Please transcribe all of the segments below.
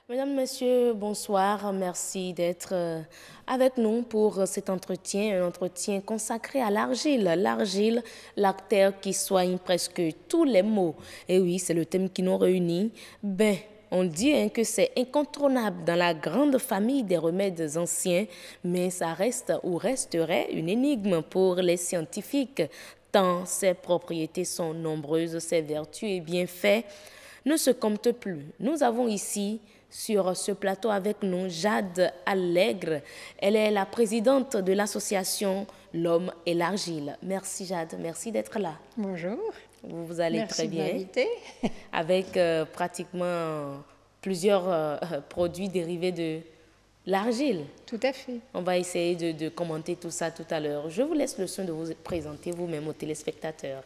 Mesdames, Messieurs, bonsoir. Merci d'être avec nous pour cet entretien, un entretien consacré à l'argile. L'argile, la terre qui soigne presque tous les maux. Et oui, c'est le thème qui nous réunit. On dit que c'est incontournable dans la grande famille des remèdes anciens, mais ça reste ou resterait une énigme pour les scientifiques, tant ses propriétés sont nombreuses, ses vertus et bienfaits ne se comptent plus. Nous avons ici sur ce plateau avec nous Jade Allègre. Elle est la présidente de l'association L'Homme et l'Argile. Merci Jade, merci d'être là. Bonjour. Vous allez merci très bien. De m'inviter. Avec pratiquement plusieurs produits dérivés de l'argile. Tout à fait. On va essayer de commenter tout ça tout à l'heure. Je vous laisse le soin de vous présenter vous-même aux téléspectateurs.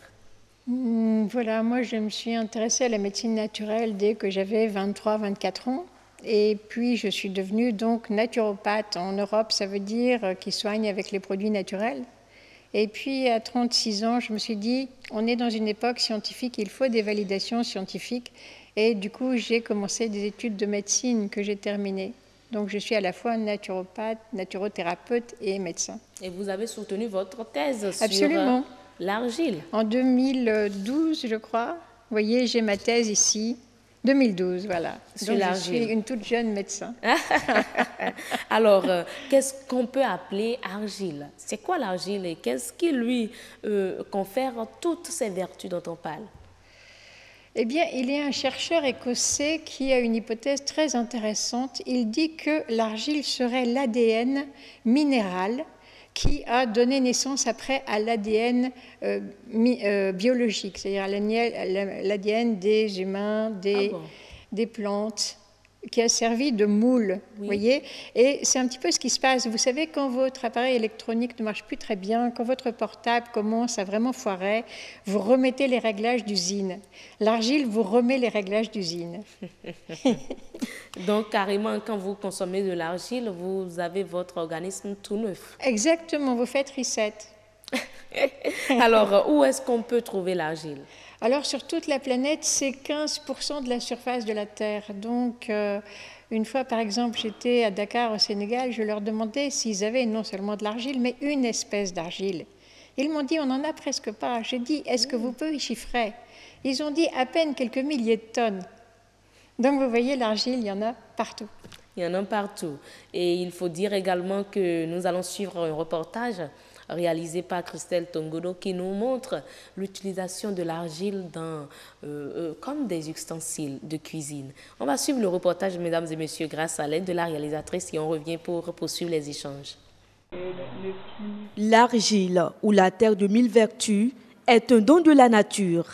Voilà, moi je me suis intéressée à la médecine naturelle dès que j'avais 23-24 ans. Et puis je suis devenue donc naturopathe. En Europe, ça veut dire qui soigne avec les produits naturels. Et puis à 36 ans, je me suis dit, on est dans une époque scientifique, il faut des validations scientifiques. Et du coup, j'ai commencé des études de médecine que j'ai terminées. Donc je suis à la fois naturopathe, naturothérapeute et médecin. Et vous avez soutenu votre thèse Absolument. sur l'argile. En 2012, je crois. Vous voyez, j'ai ma thèse ici. 2012, voilà. Sur donc l'argile. je suis une toute jeune médecin. Alors, qu'est-ce qu'on peut appeler argile? C'est quoi l'argile et qu'est-ce qui lui confère toutes ces vertus dont on parle? Eh bien, il y a un chercheur écossais qui a une hypothèse très intéressante. Il dit que l'argile serait l'ADN minéral qui a donné naissance après à l'ADN biologique, c'est-à-dire l'ADN des humains, des plantes, qui a servi de moule, oui. Voyez. Et c'est un petit peu ce qui se passe. Vous savez, quand votre appareil électronique ne marche plus très bien, quand votre portable commence à vraiment foirer, vous remettez les réglages d'usine. L'argile vous remet les réglages d'usine. Donc, carrément, quand vous consommez de l'argile, vous avez votre organisme tout neuf. Exactement, vous faites reset. Alors, où est-ce qu'on peut trouver l'argile? Alors, sur toute la planète, c'est 15% de la surface de la Terre. Donc, une fois, par exemple, j'étais à Dakar, au Sénégal, je leur demandais s'ils avaient non seulement de l'argile, mais une espèce d'argile. Ils m'ont dit, on n'en a presque pas. J'ai dit, est-ce que vous pouvez y chiffrer? Ils ont dit, à peine quelques milliers de tonnes. Donc, vous voyez, l'argile, il y en a partout. Il y en a partout. Et il faut dire également que nous allons suivre un reportage réalisé par Christelle Tongodo qui nous montre l'utilisation de l'argile comme des ustensiles de cuisine. On va suivre le reportage, mesdames et messieurs, grâce à l'aide de la réalisatrice et on revient pour poursuivre les échanges. L'argile, ou la terre de mille vertus, est un don de la nature.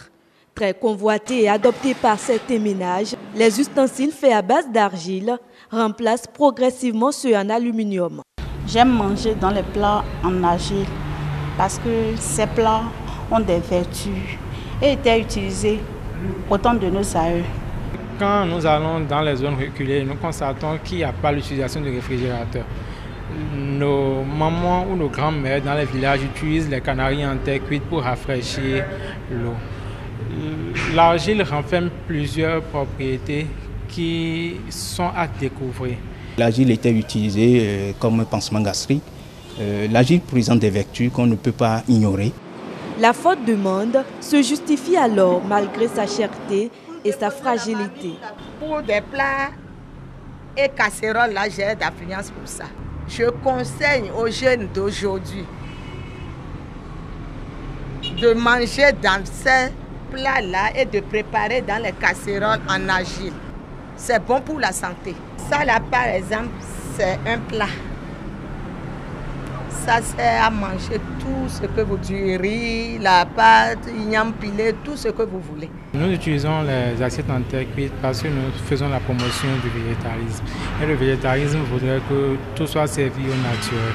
Très convoité et adopté par certains ménages, les ustensiles faits à base d'argile remplacent progressivement ceux en aluminium. J'aime manger dans les plats en argile parce que ces plats ont des vertus et étaient utilisés au temps de nos aïeux. Quand nous allons dans les zones reculées, nous constatons qu'il n'y a pas l'utilisation de réfrigérateurs. Nos mamans ou nos grands-mères dans les villages utilisent les canaries en terre cuite pour rafraîchir l'eau. L'argile renferme plusieurs propriétés qui sont à découvrir. L'argile était utilisée comme pansement gastrique. L'argile présente des vertus qu'on ne peut pas ignorer. La forte demande se justifie alors malgré sa cherté et sa fragilité. Pour des plats et casseroles, là, j'ai d'influence pour ça. Je conseille aux jeunes d'aujourd'hui de manger dans ces plats-là et de préparer dans les casseroles en argile. C'est bon pour la santé. Ça là, par exemple, c'est un plat. Ça sert à manger tout ce que vous du riz, la pâte, igname pilé, tout ce que vous voulez. Nous utilisons les assiettes en terre cuite parce que nous faisons la promotion du végétarisme. Et le végétarisme voudrait que tout soit servi au naturel.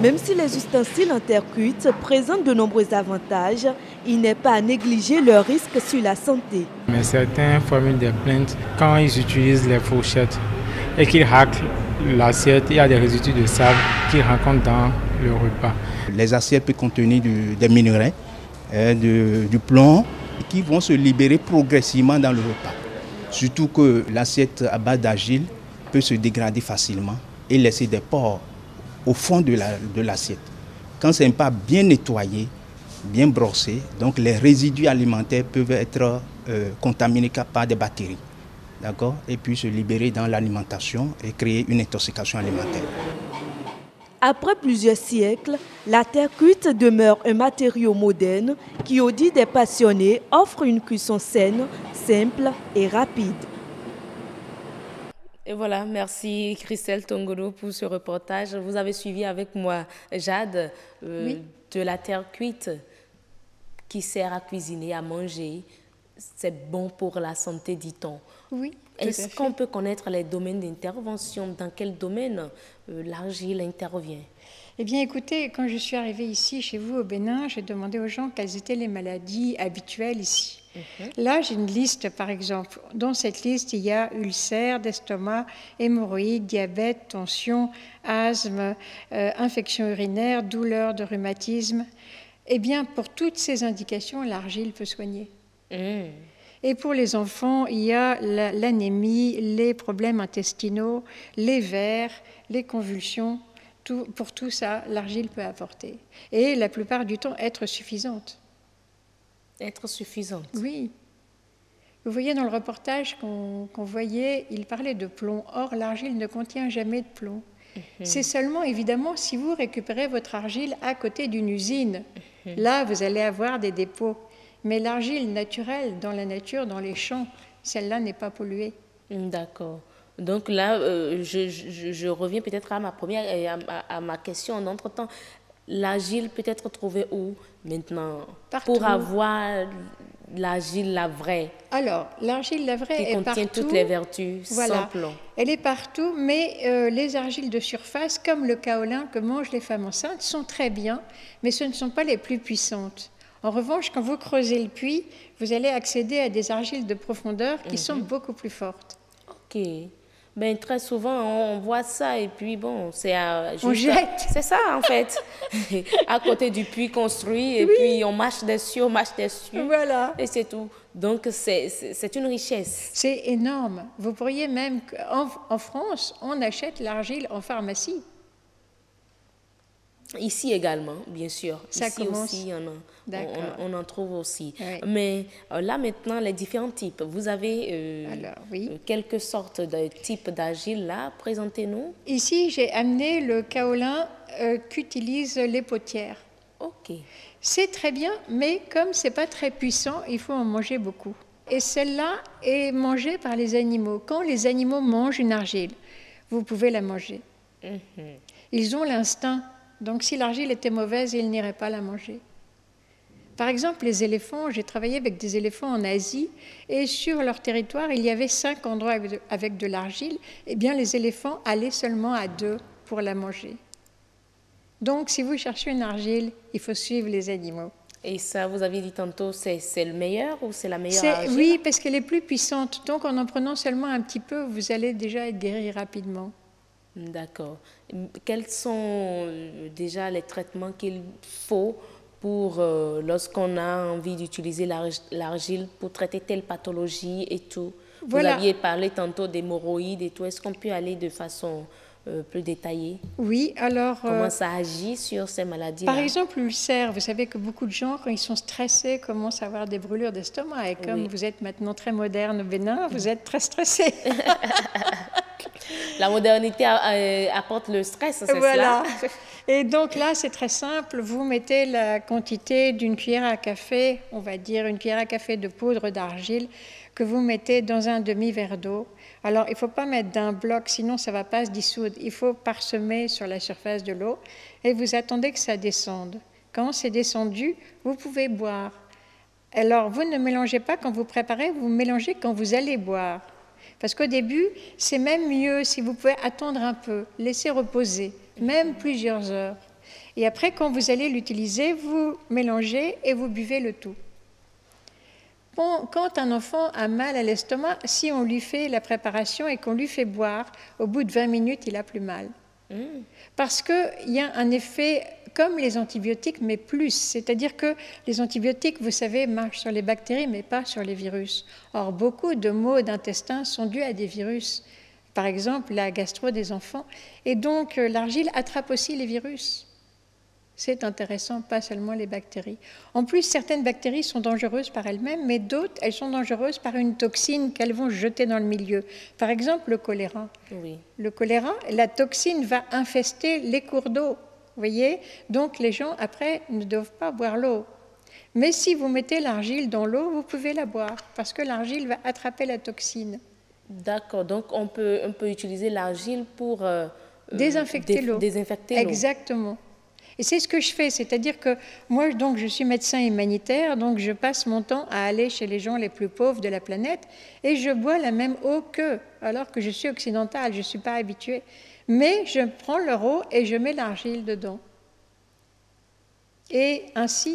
Même si les ustensiles en terre cuite présentent de nombreux avantages, il n'est pas à négliger leurs risques sur la santé. Mais certains formulent des plaintes quand ils utilisent les fourchettes et qu'ils raclent l'assiette. Il y a des résidus de sable qu'ils rencontrent dans le repas. Les assiettes peuvent contenir des minerais, du plomb qui vont se libérer progressivement dans le repas. Surtout que l'assiette à base d'argile peut se dégrader facilement et laisser des pores au fond de l'assiette. Quand ce n'est pas bien nettoyé, bien brossé, donc les résidus alimentaires peuvent être contaminés par des bactéries. D'accord? Et puis se libérer dans l'alimentation et créer une intoxication alimentaire. Après plusieurs siècles, la terre cuite demeure un matériau moderne qui, au dit des passionnés, offre une cuisson saine, simple et rapide. Et voilà, merci Christelle Tongolo pour ce reportage. Vous avez suivi avec moi Jade Oui. de la terre cuite qui sert à cuisiner, à manger. C'est bon pour la santé, dit-on. Oui. Est-ce qu'on peut connaître les domaines d'intervention? Dans quel domaine l'argile intervient? Eh bien, écoutez, quand je suis arrivée ici, chez vous, au Bénin, j'ai demandé aux gens quelles étaient les maladies habituelles ici. Là, j'ai une liste, par exemple. Dans cette liste, il y a ulcères d'estomac, hémorroïdes, diabète, tension, asthme, infection urinaire, douleurs de rhumatisme. Eh bien, pour toutes ces indications, l'argile peut soigner. Et pour les enfants, il y a l'anémie, les problèmes intestinaux, les vers, les convulsions. Pour tout ça, l'argile peut apporter. Et la plupart du temps, être suffisante. Être suffisante. Oui. Vous voyez dans le reportage qu'on voyait, il parlait de plomb. Or, l'argile ne contient jamais de plomb. C'est seulement, évidemment, si vous récupérez votre argile à côté d'une usine. Là, vous allez avoir des dépôts. Mais l'argile naturelle, dans la nature, dans les champs, celle-là n'est pas polluée. D'accord. Donc là, je reviens peut-être à ma première, à ma question d'entretemps. L'argile peut être trouvée où maintenant? Partout. Pour avoir l'argile, la vraie. Alors, l'argile, la vraie, qui est contient partout. toutes les vertus, Voilà. sans plomb. Elle est partout, mais les argiles de surface, comme le kaolin que mangent les femmes enceintes, sont très bien, mais ce ne sont pas les plus puissantes. En revanche, quand vous creusez le puits, vous allez accéder à des argiles de profondeur qui sont beaucoup plus fortes. Ok. Ben, très souvent, on voit ça et puis bon, c'est On jette. C'est ça, en fait. À côté du puits construit et puis on marche dessus, Voilà. et c'est tout. Donc, c'est une richesse. C'est énorme. Vous pourriez même... En France, on achète l'argile en pharmacie. Ici également, bien sûr. Ça Ici commence. aussi, on en trouve aussi. Oui. Mais là, maintenant, les différents types. Vous avez Alors, oui. quelques sortes de types d'argile là. Présentez-nous. Ici, j'ai amené le kaolin qu'utilisent les potières. Ok. C'est très bien, mais comme c'est pas très puissant, il faut en manger beaucoup. Et celle-là est mangée par les animaux. Quand les animaux mangent une argile, vous pouvez la manger. Ils ont l'instinct. Donc si l'argile était mauvaise, ils n'iraient pas la manger. Par exemple, les éléphants, j'ai travaillé avec des éléphants en Asie et sur leur territoire, il y avait 5 endroits avec de l'argile. Eh bien, les éléphants allaient seulement à 2 pour la manger. Donc, si vous cherchez une argile, il faut suivre les animaux. Et ça, vous aviez dit tantôt, c'est le meilleur ou c'est la meilleure argile? Oui, parce qu'elle est plus puissante. Donc, en prenant seulement un petit peu, vous allez déjà être guéri rapidement. D'accord. Quels sont déjà les traitements qu'il faut pour lorsqu'on a envie d'utiliser l'argile pour traiter telle pathologie et tout? Voilà. Vous aviez parlé tantôt d'hémorroïdes et tout. Est-ce qu'on peut aller de façon plus détaillée? Oui, alors... Comment ça agit sur ces maladies-là? Par exemple, l'ulcère. Vous savez que beaucoup de gens, quand ils sont stressés, commencent à avoir des brûlures d'estomac. Et comme vous êtes maintenant très moderne au Bénin, vous êtes très stressé. La modernité apporte le stress, c'est voilà. cela? Et donc là, c'est très simple. Vous mettez la quantité d'une cuillère à café, on va dire une cuillère à café de poudre d'argile, que vous mettez dans un demi-verre d'eau. Alors, il ne faut pas mettre d'un bloc, sinon ça ne va pas se dissoudre. Il faut parsemer sur la surface de l'eau et vous attendez que ça descende. Quand c'est descendu, vous pouvez boire. Alors, vous ne mélangez pas quand vous préparez, vous mélangez quand vous allez boire. Parce qu'au début, c'est même mieux si vous pouvez attendre un peu, laisser reposer, même plusieurs heures. Et après, quand vous allez l'utiliser, vous mélangez et vous buvez le tout. Bon, quand un enfant a mal à l'estomac, si on lui fait la préparation et qu'on lui fait boire, au bout de 20 minutes, il a plus mal. Parce qu'il y a un effet comme les antibiotiques, mais plus. C'est-à-dire que les antibiotiques, vous savez, marchent sur les bactéries, mais pas sur les virus. Or, beaucoup de maux d'intestin sont dus à des virus. Par exemple, la gastro des enfants. Et donc, l'argile attrape aussi les virus. C'est intéressant, pas seulement les bactéries. En plus, certaines bactéries sont dangereuses par elles-mêmes, mais d'autres, elles sont dangereuses par une toxine qu'elles vont jeter dans le milieu. Par exemple, le choléra. Oui. Le choléra, la toxine va infester les cours d'eau. Vous voyez? Donc, les gens, après, ne doivent pas boire l'eau. Mais si vous mettez l'argile dans l'eau, vous pouvez la boire, parce que l'argile va attraper la toxine. D'accord, donc on peut utiliser l'argile pour désinfecter l'eau. Désinfecter l'eau. Exactement. Et c'est ce que je fais, c'est-à-dire que moi, donc, je suis médecin humanitaire, donc je passe mon temps à aller chez les gens les plus pauvres de la planète et je bois la même eau qu'eux, alors que je suis occidentale, je ne suis pas habituée. Mais je prends leur eau et je mets l'argile dedans. Et ainsi,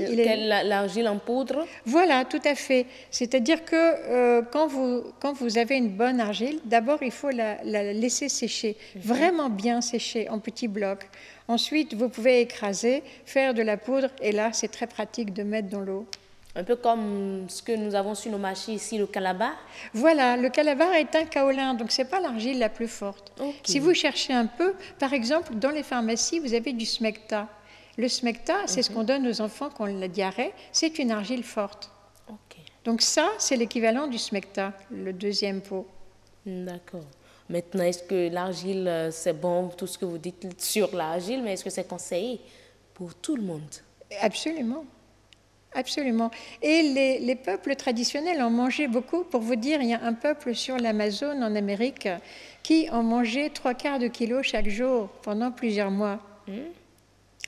l'argile en poudre? Voilà, tout à fait. C'est-à-dire que quand vous avez une bonne argile, d'abord, il faut la laisser sécher, vraiment bien sécher, en petits blocs. Ensuite, vous pouvez écraser, faire de la poudre, et là, c'est très pratique de mettre dans l'eau. Un peu comme ce que nous avons sur nos marchés ici, le calabar? Voilà, le calabar est un kaolin, donc ce n'est pas l'argile la plus forte. Okay. Si vous cherchez un peu, par exemple, dans les pharmacies, vous avez du smecta. Le smecta, c'est ce qu'on donne aux enfants qui ont la diarrhée, c'est une argile forte. Okay. Donc ça, c'est l'équivalent du smecta, le deuxième pot. D'accord. Maintenant, est-ce que l'argile, c'est bon, tout ce que vous dites sur l'argile, mais est-ce que c'est conseillé pour tout le monde? Absolument. Absolument. Et les peuples traditionnels en mangeaient beaucoup. Pour vous dire, il y a un peuple sur l'Amazone en Amérique qui en mangeait 3/4 de kilo chaque jour pendant plusieurs mois.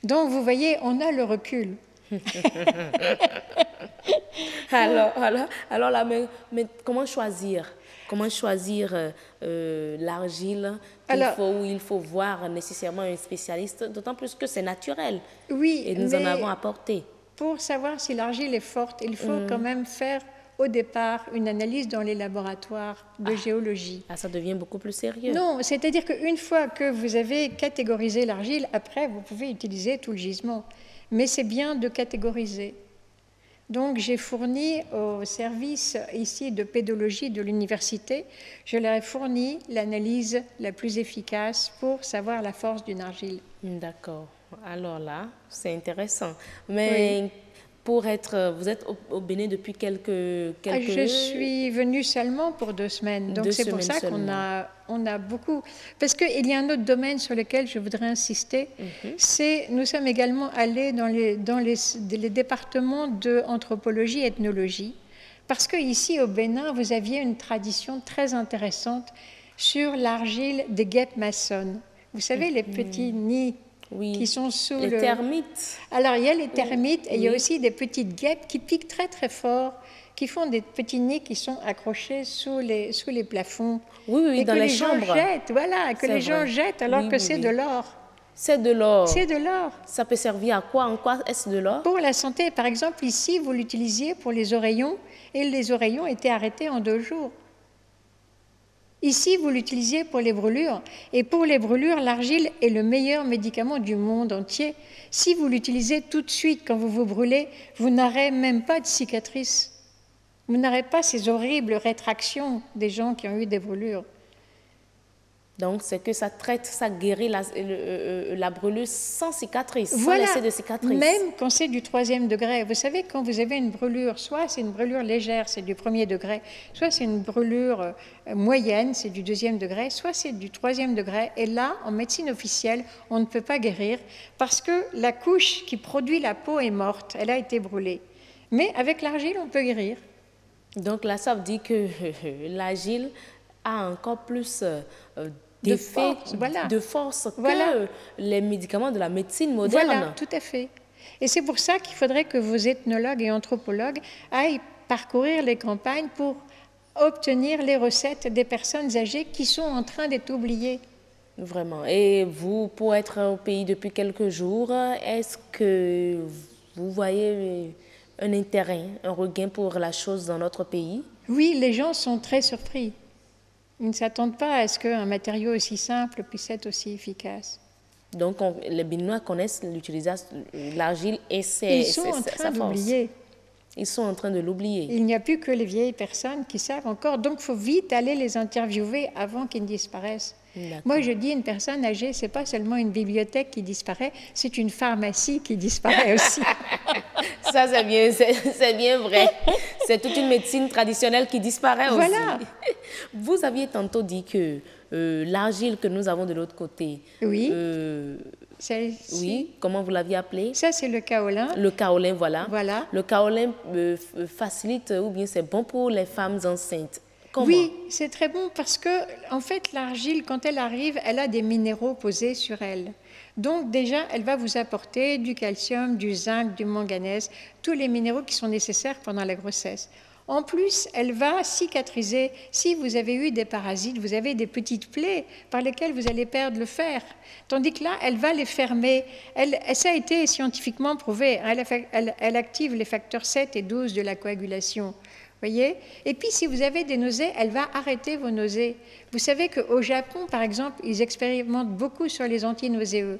Donc, vous voyez, on a le recul. alors là, mais comment choisir? Comment choisir l'argile où il faut voir nécessairement un spécialiste, d'autant plus que c'est naturel. Oui, et nous en avons apporté. Pour savoir si l'argile est forte, il faut quand même faire au départ une analyse dans les laboratoires de géologie. Ça devient beaucoup plus sérieux. Non, c'est-à-dire qu'une fois que vous avez catégorisé l'argile, après vous pouvez utiliser tout le gisement. Mais c'est bien de catégoriser. Donc j'ai fourni au service ici de pédologie de l'université, je leur ai fourni l'analyse la plus efficace pour savoir la force d'une argile. D'accord. Alors là, c'est intéressant. Mais oui. Vous êtes au Bénin depuis quelques Je suis venue seulement pour 2 semaines. Donc c'est pour ça qu'on a beaucoup. Parce qu'il y a un autre domaine sur lequel je voudrais insister. C'est nous sommes également allés dans les départements d'anthropologie et ethnologie. Parce qu'ici au Bénin, vous aviez une tradition très intéressante sur l'argile des guêpes maçonnes. Vous savez, les petits nids. Oui, qui sont sous les termites. Alors, il y a les termites et il y a aussi des petites guêpes qui piquent très, très fort, qui font des petits nids qui sont accrochés sous les plafonds. Oui, dans les chambres. Les gens jettent alors que c'est de l'or. C'est de l'or. C'est de l'or. Ça peut servir à quoi? En quoi est-ce de l'or? Pour la santé. Par exemple, ici, vous l'utilisiez pour les oreillons et les oreillons étaient arrêtés en 2 jours. Ici, vous l'utilisiez pour les brûlures. Et pour les brûlures, l'argile est le meilleur médicament du monde entier. Si vous l'utilisez tout de suite quand vous vous brûlez, vous n'aurez même pas de cicatrices. Vous n'aurez pas ces horribles rétractions des gens qui ont eu des brûlures. Donc, c'est que ça traite, ça guérit la brûlure sans cicatrice, voilà, sans laisser de cicatrice. Même quand c'est du 3e degré. Vous savez, quand vous avez une brûlure, soit c'est une brûlure légère, c'est du 1er degré, soit c'est une brûlure moyenne, c'est du 2e degré, soit c'est du 3e degré. Et là, en médecine officielle, on ne peut pas guérir parce que la couche qui produit la peau est morte, elle a été brûlée. Mais avec l'argile, on peut guérir. Donc là, ça veut dire que l'argile a encore plus d'effet, de force que les médicaments de la médecine moderne. Voilà, tout à fait. Et c'est pour ça qu'il faudrait que vos ethnologues et anthropologues aillent parcourir les campagnes pour obtenir les recettes des personnes âgées qui sont en train d'être oubliées. Vraiment. Et vous, pour être au pays depuis quelques jours, est-ce que vous voyez un intérêt, un regain pour la chose dans notre pays? Oui, les gens sont très surpris. Ils ne s'attendent pas à ce qu'un matériau aussi simple puisse être aussi efficace. Donc, les Béninois connaissent l'utilisation de l'argile et c'est Ils sont en train d'oublier. Ils sont en train de l'oublier. Il n'y a plus que les vieilles personnes qui savent encore. Donc, il faut vite aller les interviewer avant qu'ils ne disparaissent. Moi, je dis une personne âgée, ce n'est pas seulement une bibliothèque qui disparaît, c'est une pharmacie qui disparaît aussi. Ça, c'est bien vrai. C'est toute une médecine traditionnelle qui disparaît aussi. Voilà. Vous aviez tantôt dit que l'argile que nous avons de l'autre côté... Oui. Oui, comment vous l'aviez appelé? Ça, c'est le kaolin. Le kaolin, voilà. Voilà. Le kaolin facilite ou bien c'est bon pour les femmes enceintes. Comment? Oui, c'est très bon parce que, en fait, l'argile, quand elle arrive, elle a des minéraux posés sur elle. Donc, déjà, elle va vous apporter du calcium, du zinc, du manganèse, tous les minéraux qui sont nécessaires pendant la grossesse. En plus, elle va cicatriser. Si vous avez eu des parasites, vous avez des petites plaies par lesquelles vous allez perdre le fer. Tandis que là, elle va les fermer. Ça a été scientifiquement prouvé. Elle active les facteurs 7 et 12 de la coagulation. Voyez? Et puis, si vous avez des nausées, elle va arrêter vos nausées. Vous savez qu'au Japon, par exemple, ils expérimentent beaucoup sur les antinauséeux.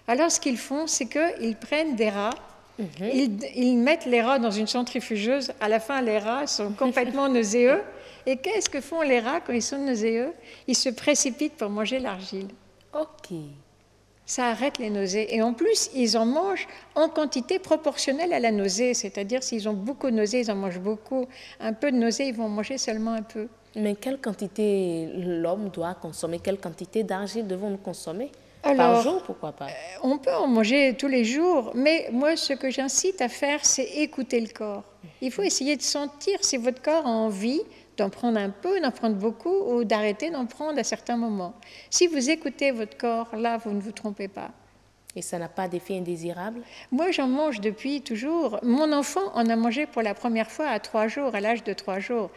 Alors, ce qu'ils font, c'est qu'ils prennent des rats, ils mettent les rats dans une centrifugeuse. À la fin, les rats sont complètement nauséeux. Et qu'est-ce que font les rats quand ils sont nauséeux? Ils se précipitent pour manger l'argile. Ok. Ça arrête les nausées. Et en plus, ils en mangent en quantité proportionnelle à la nausée. C'est-à-dire, s'ils ont beaucoup de nausées, ils en mangent beaucoup. Un peu de nausées, ils vont manger seulement un peu. Mais quelle quantité l'homme doit consommer? Quelle quantité d'argile devons-nous consommer? Alors, par jour, pourquoi pas? On peut en manger tous les jours, mais moi, ce que j'incite à faire, c'est écouter le corps. Il faut essayer de sentir si votre corps a envie d'en prendre un peu, d'en prendre beaucoup, ou d'arrêter d'en prendre à certains moments. Si vous écoutez votre corps, là, vous ne vous trompez pas. Et ça n'a pas d'effet indésirable? Moi, j'en mange depuis toujours. Mon enfant en a mangé pour la première fois à 3 jours, à l'âge de 3 jours.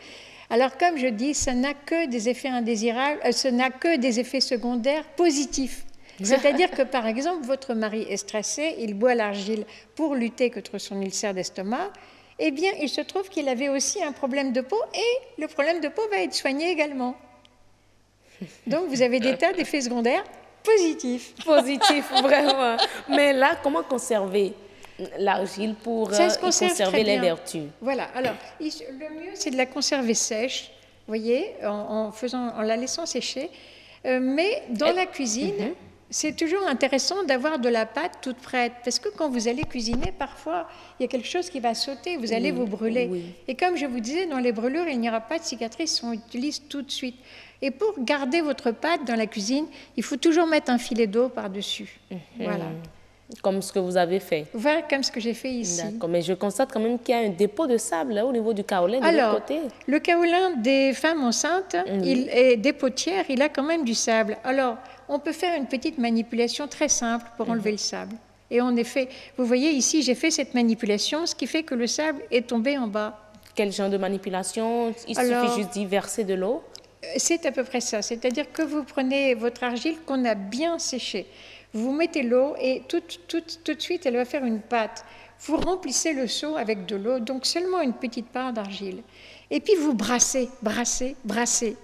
Alors, comme je dis, ça n'a que des effets indésirables, ça n'a que des effets secondaires positifs. C'est-à-dire que, par exemple, votre mari est stressé, il boit l'argile pour lutter contre son ulcère d'estomac, eh bien, il se trouve qu'il avait aussi un problème de peau et le problème de peau va être soigné également. Donc, vous avez des tas d'effets secondaires positifs. Positifs, vraiment. Mais là, comment conserver l'argile pour conserver les vertus? Voilà. Alors, le mieux, c'est de la conserver sèche, vous voyez, en la laissant sécher. Mais dans la cuisine... C'est toujours intéressant d'avoir de la pâte toute prête, parce que quand vous allez cuisiner, parfois, il y a quelque chose qui va sauter, vous allez vous brûler. Oui. Et comme je vous disais, dans les brûlures, il n'y aura pas de cicatrices, on utilise tout de suite. Et pour garder votre pâte dans la cuisine, il faut toujours mettre un filet d'eau par-dessus. Voilà. Comme ce que vous avez fait. Voilà, comme ce que j'ai fait ici. D'accord, mais je constate quand même qu'il y a un dépôt de sable là, au niveau du kaolin de l'autre côté. Le kaolin des femmes enceintes et des potières, il a quand même du sable. Alors, on peut faire une petite manipulation très simple pour enlever le sable. Et en effet, vous voyez ici, j'ai fait cette manipulation, ce qui fait que le sable est tombé en bas. Quel genre de manipulation? Il suffit juste d'y verser de l'eau? C'est à peu près ça. C'est-à-dire que vous prenez votre argile qu'on a bien séchée. Vous mettez l'eau et tout de suite, elle va faire une pâte. Vous remplissez le seau avec de l'eau, donc seulement une petite part d'argile. Et puis vous brassez, brassez, brassez.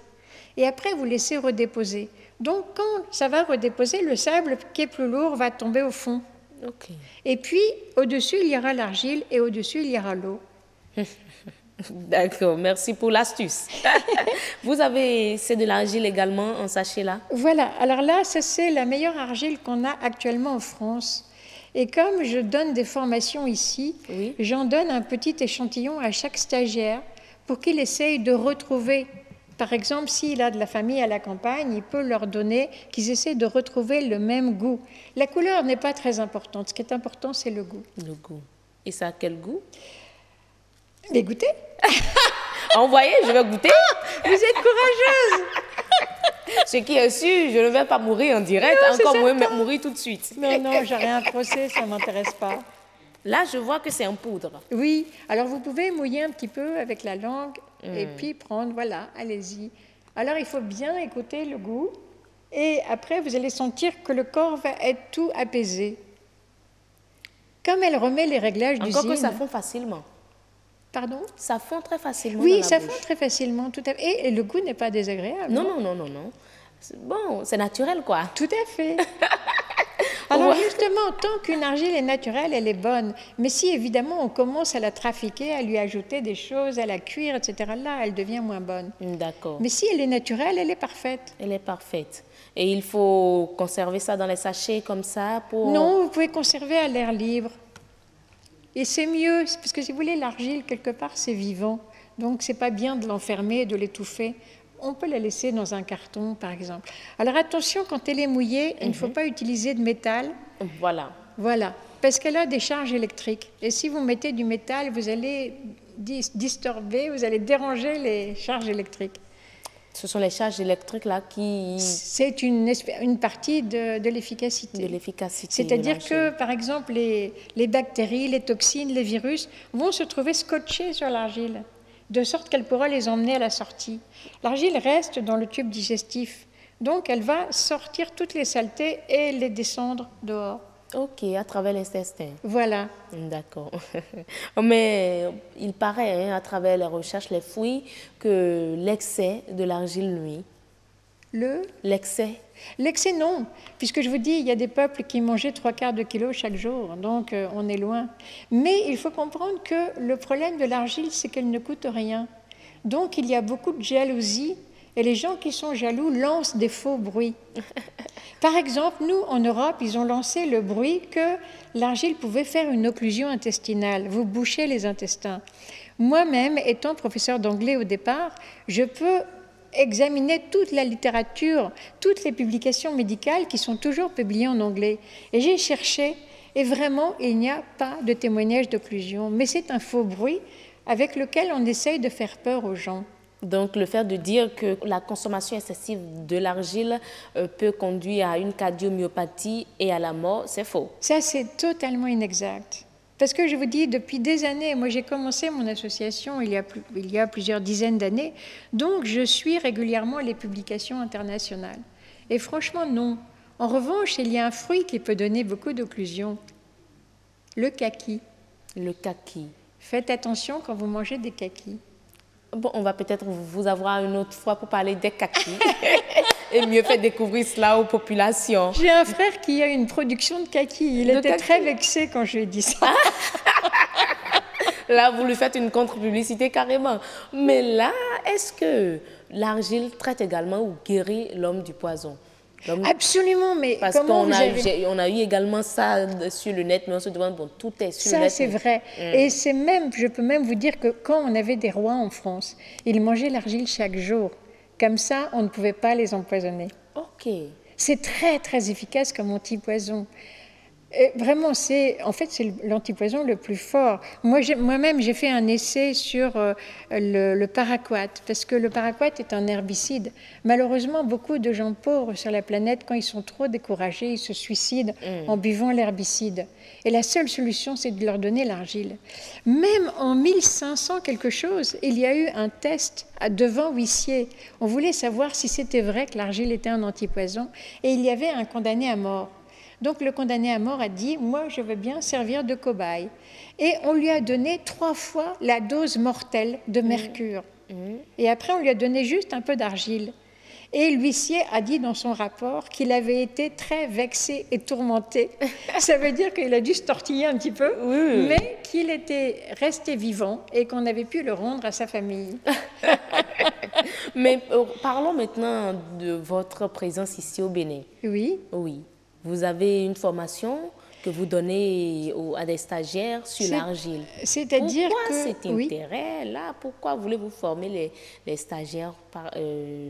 Et après, vous laissez redéposer. Donc, quand ça va redéposer, le sable qui est plus lourd va tomber au fond. Okay. Et puis, au-dessus, il y aura l'argile et au-dessus, il y aura l'eau. D'accord, merci pour l'astuce. Vous avez, c'est de l'argile également en sachet là? Voilà, alors là, ça c'est la meilleure argile qu'on a actuellement en France. Et comme je donne des formations ici, j'en donne un petit échantillon à chaque stagiaire pour qu'il essaye de retrouver. Par exemple, s'il a de la famille à la campagne, il peut leur donner qu'ils essaient de retrouver le même goût. La couleur n'est pas très importante. Ce qui est important, c'est le goût. Le goût. Et ça a quel goût? Mais goûtez. Envoyez, je vais goûter. Vous êtes courageuse. Ce qui est sûr, je ne vais pas mourir en direct, non, encore moins mourir tout de suite. Non, non, j'aurai un procès, ça ne m'intéresse pas. Là, je vois que c'est en poudre. Oui, alors vous pouvez mouiller un petit peu avec la langue et puis prendre, voilà, allez-y. Alors, il faut bien écouter le goût et après, vous allez sentir que le corps va être tout apaisé. Comme elle remet les réglages d'usine... Encore que ça fond facilement. Pardon? Ça fond très facilement. Oui, ça fond très facilement, tout à fait. Et le goût n'est pas désagréable. Non, non, non, non, non. Bon, c'est naturel, quoi. Tout à fait. Alors justement, tant qu'une argile est naturelle, elle est bonne. Mais si évidemment on commence à la trafiquer, à lui ajouter des choses, à la cuire, etc., là, elle devient moins bonne. D'accord. Mais si elle est naturelle, elle est parfaite. Elle est parfaite. Et il faut conserver ça dans les sachets comme ça pour... Non, vous pouvez conserver à l'air libre. Et c'est mieux, parce que si vous voulez, l'argile, quelque part, c'est vivant. Donc, c'est pas bien de l'enfermer, de l'étouffer. On peut la laisser dans un carton, par exemple. Alors, attention, quand elle est mouillée, il ne faut pas utiliser de métal. Voilà. Voilà, parce qu'elle a des charges électriques. Et si vous mettez du métal, vous allez disturber, vous allez déranger les charges électriques. Ce sont les charges électriques là qui... C'est une partie de l'efficacité. De l'efficacité. C'est-à-dire que, par exemple, les bactéries, les toxines, les virus vont se trouver scotchés sur l'argile, de sorte qu'elle pourra les emmener à la sortie. L'argile reste dans le tube digestif, donc elle va sortir toutes les saletés et les descendre dehors. Ok, à travers l'intestin. Voilà. D'accord. Mais il paraît, à travers les recherches, les fouilles, que l'excès de l'argile nuit. L'excès? L'excès, non. Puisque je vous dis, il y a des peuples qui mangeaient 3/4 de kilo chaque jour. Donc, on est loin. Mais il faut comprendre que le problème de l'argile, c'est qu'elle ne coûte rien. Donc, il y a beaucoup de jalousie. Et les gens qui sont jaloux lancent des faux bruits. Par exemple, nous, en Europe, ils ont lancé le bruit que l'argile pouvait faire une occlusion intestinale, vous bouchez les intestins. Moi-même, étant professeur d'anglais au départ, je peux examiner toute la littérature, toutes les publications médicales qui sont toujours publiées en anglais. Et j'ai cherché, et vraiment, il n'y a pas de témoignage d'occlusion. Mais c'est un faux bruit avec lequel on essaye de faire peur aux gens. Donc, le fait de dire que la consommation excessive de l'argile peut conduire à une cardiomyopathie et à la mort, c'est faux. Ça, c'est totalement inexact. Parce que je vous dis, depuis des années, moi j'ai commencé mon association il y a plusieurs dizaines d'années, donc je suis régulièrement les publications internationales. Et franchement, non. En revanche, il y a un fruit qui peut donner beaucoup d'occlusions, le kaki. Le kaki. Faites attention quand vous mangez des kakis. Bon, on va peut-être vous avoir une autre fois pour parler des kakis et mieux faire découvrir cela aux populations. J'ai un frère qui a une production de kakis. Il était très vexé quand je lui ai dit ça. Là, vous lui faites une contre-publicité carrément. Mais là, est-ce que l'argile traite également ou guérit l'homme du poison? Absolument, mais parce qu'on a eu également ça sur le net, mais on se demande, bon, tout est sur le net. Ça, c'est vrai. Et c'est même, je peux même vous dire que quand on avait des rois en France, ils mangeaient l'argile chaque jour. Comme ça, on ne pouvait pas les empoisonner. Ok. C'est très, très efficace comme antipoison. Vraiment, c'est l'antipoison le plus fort. Moi-même, j'ai fait un essai sur le paraquat, parce que le paraquat est un herbicide. Malheureusement, beaucoup de gens pauvres sur la planète, quand ils sont trop découragés, ils se suicident en buvant l'herbicide. Et la seule solution, c'est de leur donner l'argile. Même en 1500 quelque chose, il y a eu un test devant huissier. On voulait savoir si c'était vrai que l'argile était un antipoison, et il y avait un condamné à mort. Donc le condamné à mort a dit « Moi, je veux bien servir de cobaye ». Et on lui a donné 3 fois la dose mortelle de mercure. Et après, on lui a donné juste un peu d'argile. Et l'huissier a dit dans son rapport qu'il avait été très vexé et tourmenté. Ça veut dire qu'il a dû se tortiller un petit peu, mais qu'il était resté vivant et qu'on avait pu le rendre à sa famille. Mais parlons maintenant de votre présence ici au Bénin. Oui. Oui. Vous avez une formation que vous donnez à des stagiaires sur l'argile. C'est-à-dire que... Pourquoi cet intérêt-là? Pourquoi voulez-vous former les stagiaires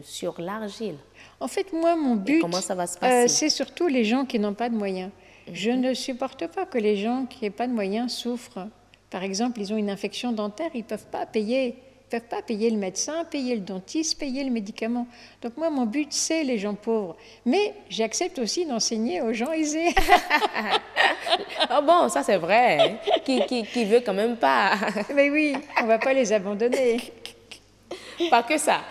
sur l'argile? En fait, moi, mon but, comment ça va se passer? C'est surtout les gens qui n'ont pas de moyens. Je ne supporte pas que les gens qui n'ont pas de moyens souffrent. Par exemple, ils ont une infection dentaire, ils ne peuvent pas payer. Ils ne peuvent pas payer le médecin, payer le dentiste, payer le médicament. Donc moi, mon but, c'est les gens pauvres. Mais j'accepte aussi d'enseigner aux gens aisés. Ah bon, ça c'est vrai. Qui veut quand même pas. Mais oui, on ne va pas les abandonner. Pas que ça.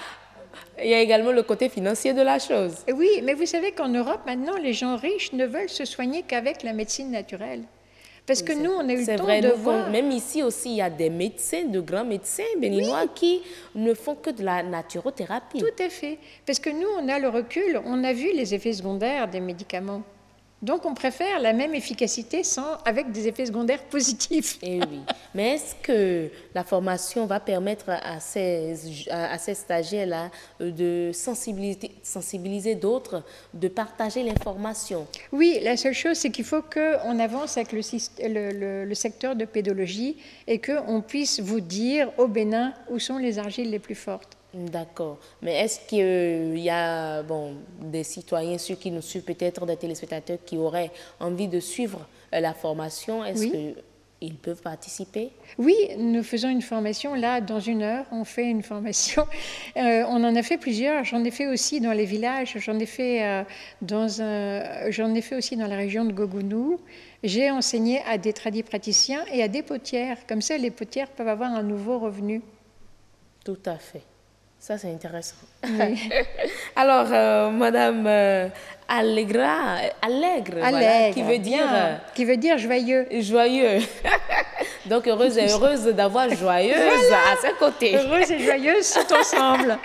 Il y a également le côté financier de la chose. Oui, mais vous savez qu'en Europe, maintenant, les gens riches ne veulent se soigner qu'avec la médecine naturelle. Parce que nous, on a eu le temps de voir... Même ici aussi, il y a des médecins, de grands médecins béninois qui ne font que de la naturothérapie. Tout à fait. Parce que nous, on a le recul, on a vu les effets secondaires des médicaments. Donc on préfère la même efficacité avec des effets secondaires positifs. Eh oui. Mais est-ce que la formation va permettre à ces stagiaires-là de sensibiliser d'autres, de partager l'information? Oui, la seule chose, c'est qu'il faut qu'on avance avec le secteur de pédologie et qu'on puisse vous dire au Bénin où sont les argiles les plus fortes. D'accord. Mais est-ce qu'il y a des citoyens, ceux qui nous suivent, peut-être des téléspectateurs qui auraient envie de suivre la formation? Est-ce qu'ils peuvent participer? Oui, nous faisons une formation. Là, dans 1 heure, on fait une formation. On en a fait plusieurs. J'en ai fait aussi dans les villages. J'en ai fait aussi dans la région de Gogounou. J'ai enseigné à des tradipraticiens et à des potières. Comme ça, les potières peuvent avoir un nouveau revenu. Tout à fait. Ça, c'est intéressant. Oui. Alors, Madame Allègre, voilà, qui veut dire joyeux. Joyeux. Donc, heureuse d'avoir joyeuse à ses côtés. Heureuse et joyeuse sont ensemble.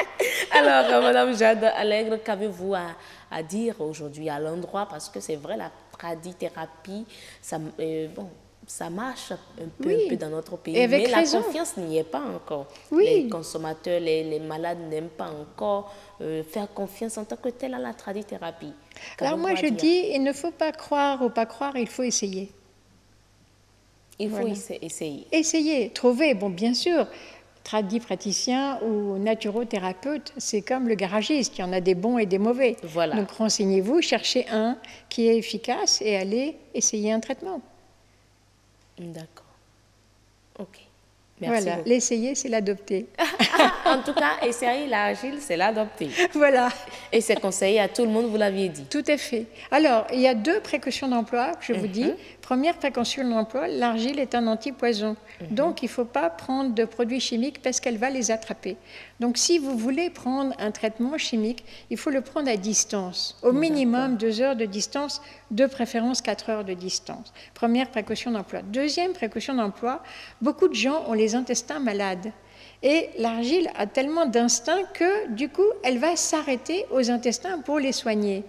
Alors, Madame Jade Allègre, qu'avez-vous à dire aujourd'hui à l'endroit? Parce que c'est vrai, la tradithérapie, ça marche un peu dans notre pays, mais la confiance n'y est pas encore. Oui. Les consommateurs, les malades n'aiment pas encore faire confiance en tant que tel à la tradithérapie. Alors moi je dis, il ne faut pas croire ou pas croire, il faut essayer. Il faut essayer. Essayer, trouver, bien sûr, tradipraticien ou naturothérapeute, c'est comme le garagiste, il y en a des bons et des mauvais. Voilà. Donc renseignez-vous, cherchez un qui est efficace et allez essayer un traitement. D'accord. OK. Merci. Voilà, l'essayer, c'est l'adopter. En tout cas, essayer l'argile, c'est l'adopter. Voilà. Et c'est conseillé à tout le monde, vous l'aviez dit. Tout à fait. Alors, il y a 2 précautions d'emploi que je vous dis. Première précaution d'emploi, l'argile est un antipoison. Donc, il ne faut pas prendre de produits chimiques parce qu'elle va les attraper. Donc, si vous voulez prendre un traitement chimique, il faut le prendre à distance. Au minimum 2 heures de distance, de préférence 4 heures de distance. Première précaution d'emploi. Deuxième précaution d'emploi, beaucoup de gens ont les intestins malades. Et l'argile a tellement d'instinct que, du coup, elle va s'arrêter aux intestins pour les soigner.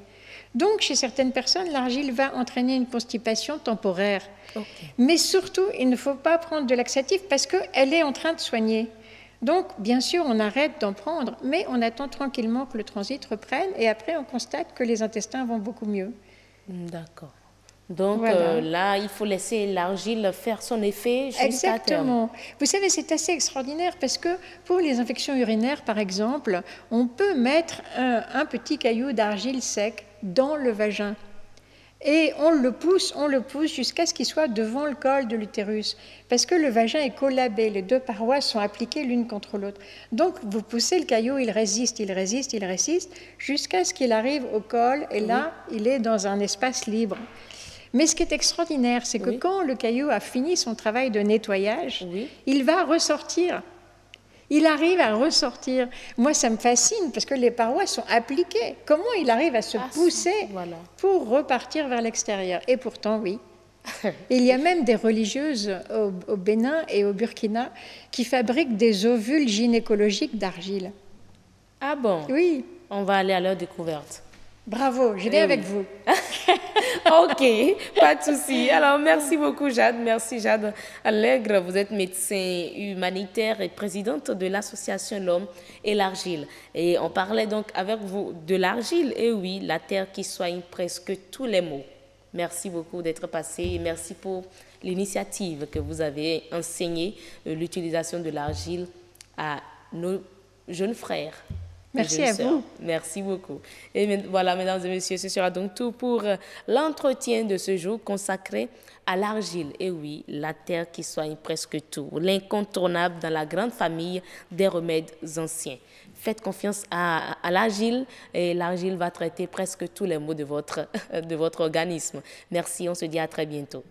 Donc, chez certaines personnes, l'argile va entraîner une constipation temporaire. Okay. Mais surtout, il ne faut pas prendre de laxatif parce qu'elle est en train de soigner. Donc, bien sûr, on arrête d'en prendre, mais on attend tranquillement que le transit reprenne et après, on constate que les intestins vont beaucoup mieux. D'accord. Donc là, il faut laisser l'argile faire son effet jusqu'à terme. Exactement. Vous savez, c'est assez extraordinaire parce que pour les infections urinaires, par exemple, on peut mettre un petit caillou d'argile sec dans le vagin. Et on le pousse jusqu'à ce qu'il soit devant le col de l'utérus. Parce que le vagin est collabé, les 2 parois sont appliquées l'une contre l'autre. Donc, vous poussez le caillou, il résiste, jusqu'à ce qu'il arrive au col, et là, il est dans un espace libre. Mais ce qui est extraordinaire, c'est que quand le caillou a fini son travail de nettoyage, il va ressortir. Il arrive à ressortir. Moi, ça me fascine parce que les parois sont appliquées. Comment il arrive à se pousser pour repartir vers l'extérieur? Et pourtant, oui. Il y a même des religieuses au Bénin et au Burkina qui fabriquent des ovules gynécologiques d'argile. Ah bon? Oui. On va aller à leur découverte. Bravo, je vais avec vous. OK, pas de souci. Alors, merci beaucoup, Jade. Merci, Jade Allègre. Vous êtes médecin humanitaire et présidente de l'association L'Homme et l'Argile. Et on parlait donc avec vous de l'argile. Et oui, la terre qui soigne presque tous les maux. Merci beaucoup d'être passé et merci pour l'initiative que vous avez enseignée, l'utilisation de l'argile à nos jeunes frères. Merci à vous. Merci beaucoup. Et voilà, mesdames et messieurs, ce sera donc tout pour l'entretien de ce jour consacré à l'argile. Et oui, la terre qui soigne presque tout, l'incontournable dans la grande famille des remèdes anciens. Faites confiance à l'argile et l'argile va traiter presque tous les maux de votre organisme. Merci, on se dit à très bientôt.